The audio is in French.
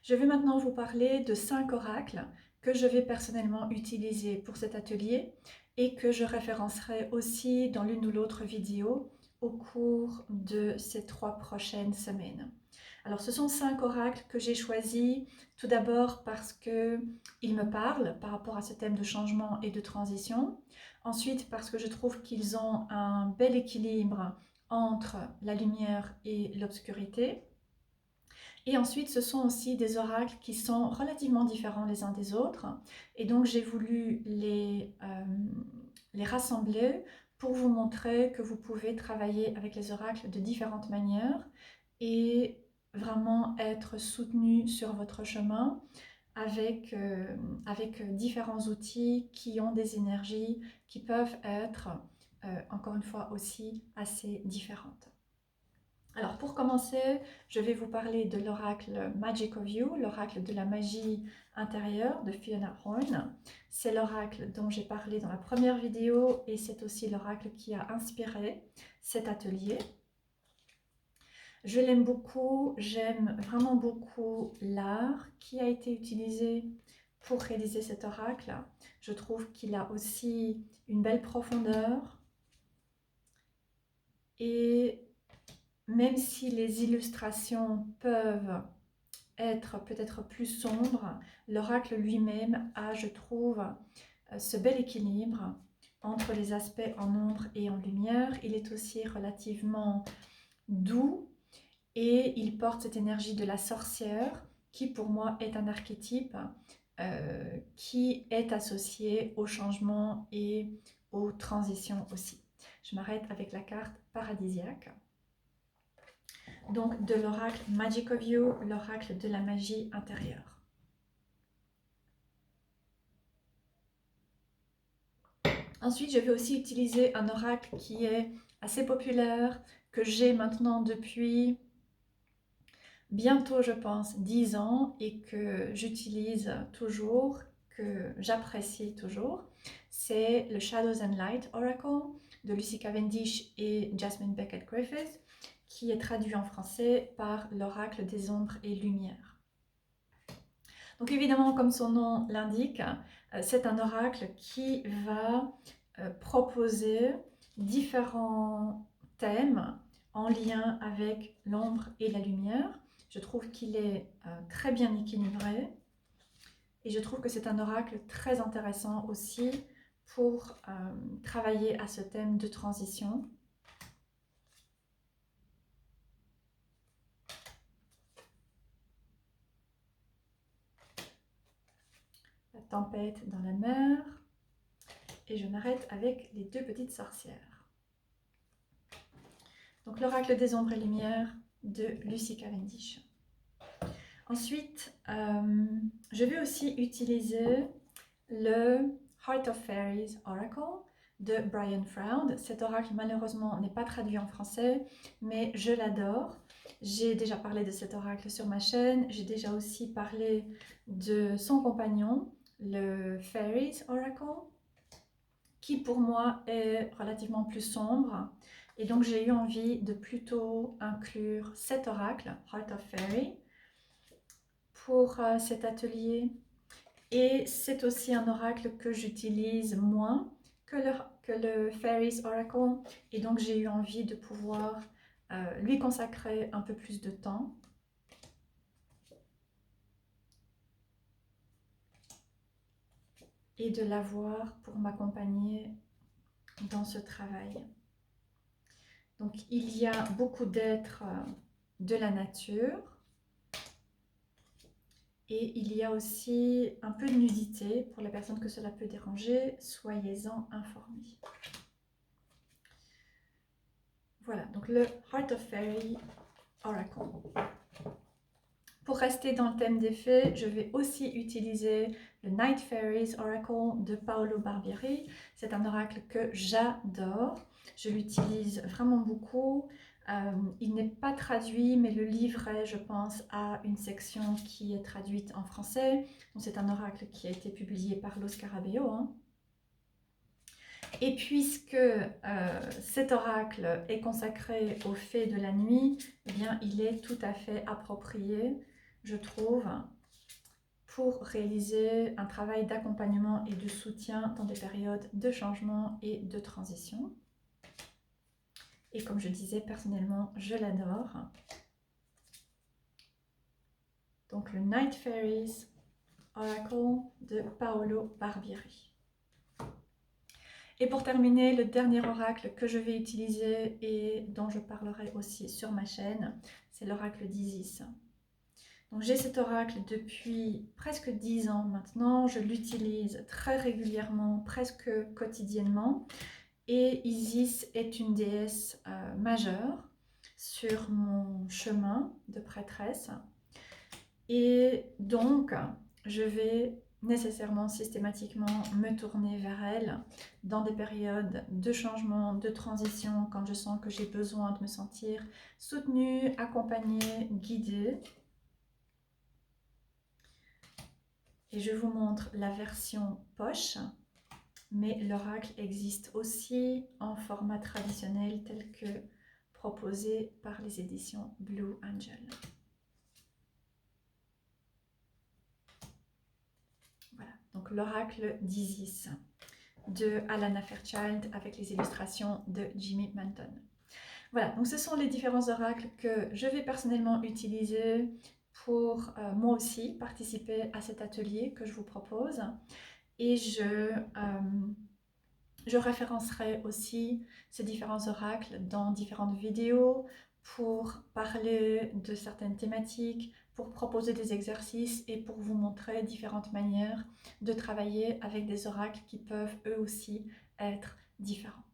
Je vais maintenant vous parler de 5 oracles que je vais personnellement utiliser pour cet atelier et que je référencerai aussi dans l'une ou l'autre vidéo au cours de ces 3 prochaines semaines. Alors ce sont 5 oracles que j'ai choisis tout d'abord parce qu'ils me parlent par rapport à ce thème de changement et de transition. Ensuite parce que je trouve qu'ils ont un bel équilibre entre la lumière et l'obscurité. Et ensuite, ce sont aussi des oracles qui sont relativement différents les uns des autres. Et donc, j'ai voulu les rassembler pour vous montrer que vous pouvez travailler avec les oracles de différentes manières et vraiment être soutenu sur votre chemin avec différents outils qui ont des énergies qui peuvent être, encore une fois, aussi assez différentes. Alors pour commencer, je vais vous parler de l'oracle Magic of You, l'oracle de la magie intérieure de Fiona Horn. C'est l'oracle dont j'ai parlé dans la première vidéo et c'est aussi l'oracle qui a inspiré cet atelier. Je l'aime beaucoup, j'aime vraiment beaucoup l'art qui a été utilisé pour réaliser cet oracle. Je trouve qu'il a aussi une belle profondeur et même si les illustrations peuvent être peut-être plus sombres, l'oracle lui-même a, je trouve, ce bel équilibre entre les aspects en ombre et en lumière. Il est aussi relativement doux et il porte cette énergie de la sorcière qui pour moi est un archétype qui est associé au changement et aux transitions aussi. Je m'arrête avec la carte paradisiaque. Donc de l'oracle Magic of You, l'oracle de la magie intérieure. Ensuite, je vais aussi utiliser un oracle qui est assez populaire, que j'ai maintenant depuis bientôt, je pense, 10 ans et que j'utilise toujours, que j'apprécie toujours. C'est le Shadows and Light Oracle de Lucy Cavendish et Jasmine Beckett Griffith, qui est traduit en français par l'oracle des ombres et lumières. Donc évidemment, comme son nom l'indique, c'est un oracle qui va proposer différents thèmes en lien avec l'ombre et la lumière. Je trouve qu'il est très bien équilibré et je trouve que c'est un oracle très intéressant aussi pour travailler à ce thème de transition. La tempête dans la mer. Et je m'arrête avec les deux petites sorcières. Donc l'oracle des ombres et lumières de Lucy Cavendish. Ensuite, je vais aussi utiliser le Heart of Fairies Oracle de Brian Froud. Cet oracle malheureusement n'est pas traduit en français, mais je l'adore. J'ai déjà parlé de cet oracle sur ma chaîne, j'ai déjà aussi parlé de son compagnon, le Fairies Oracle, qui pour moi est relativement plus sombre. Et donc j'ai eu envie de plutôt inclure cet oracle, Heart of Fairy, pour cet atelier. Et c'est aussi un oracle que j'utilise moins que le Fairies Oracle. Et donc j'ai eu envie de pouvoir lui consacrer un peu plus de temps. Et de l'avoir pour m'accompagner dans ce travail. Donc il y a beaucoup d'êtres de la nature et il y a aussi un peu de nudité. Pour les personnes que cela peut déranger, soyez-en informés. Voilà, donc le Heart of Fairy Oracle. Pour rester dans le thème des fées, je vais aussi utiliser le Night Fairies Oracle de Paolo Barbieri. C'est un oracle que j'adore. Je l'utilise vraiment beaucoup. Il n'est pas traduit, mais le livret, je pense, a une section qui est traduite en français. C'est un oracle qui a été publié par Lo Scarabeo. Et puisque cet oracle est consacré aux fées de la nuit, eh bien, il est tout à fait approprié, je trouve, pour réaliser un travail d'accompagnement et de soutien dans des périodes de changement et de transition. Et comme je disais, personnellement, je l'adore. Donc le Night Fairies Oracle de Paolo Barbieri. Et pour terminer, le dernier oracle que je vais utiliser et dont je parlerai aussi sur ma chaîne, c'est l'oracle d'Isis. Donc j'ai cet oracle depuis presque 10 ans maintenant, je l'utilise très régulièrement, presque quotidiennement. Et Isis est une déesse majeure sur mon chemin de prêtresse. Et donc, je vais nécessairement, systématiquement me tourner vers elle dans des périodes de changement, de transition, quand je sens que j'ai besoin de me sentir soutenue, accompagnée, guidée. Et je vous montre la version poche, mais l'oracle existe aussi en format traditionnel tel que proposé par les éditions Blue Angel. Voilà, donc l'oracle d'Isis de Alana Fairchild avec les illustrations de Jimmy Manton. Voilà, donc ce sont les différents oracles que je vais personnellement utiliser pour moi aussi participer à cet atelier que je vous propose. Et je référencerai aussi ces différents oracles dans différentes vidéos pour parler de certaines thématiques, pour proposer des exercices et pour vous montrer différentes manières de travailler avec des oracles qui peuvent eux aussi être différents.